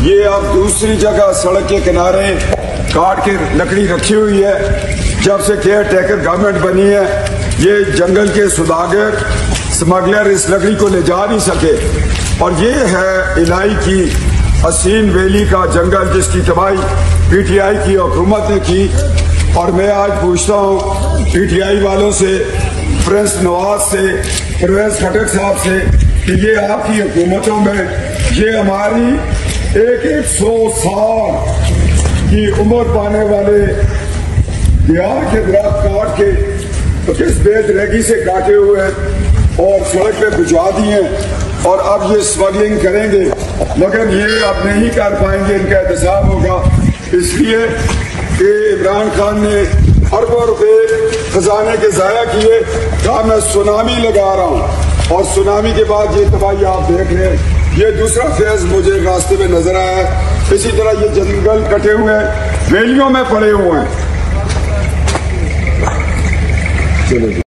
ये अब दूसरी जगह सड़क के किनारे काट के लकड़ी रखी हुई है। जब से केयर टेकर गवर्नमेंट बनी है, ये जंगल के सौदागर स्मगलर इस लकड़ी को ले जा नहीं सके। और ये है इलाई की हसीन वैली का जंगल, जिसकी तबाही पीटीआई की हुकूमत ने की। और मैं आज पूछता हूँ पीटीआई वालों से, प्रिंस नवाज से, परवेज खटक साहब से कि ये आपकी हुकूमतों में ये हमारी 100 साल की उम्र पाने वाले बिहार के दरख्त काट के तो किस बेदरगी से काटे हुए और सड़क पे बुझा दिए और अब ये स्मगलिंग करेंगे, मगर ये अब नहीं कर पाएंगे। इनका एहतसाब होगा इसलिए कि इमरान खान ने अरबों रुपए खजाने के जाया किए। कहा मैं सुनामी लगा रहा हूँ और सुनामी के बाद ये तबाही आप देख रहे हैं। ये दूसरा फेज मुझे रास्ते में नजर आया है। इसी तरह ये जंगल कटे हुए हैं, वैलियों में पड़े हुए हैं। चलो।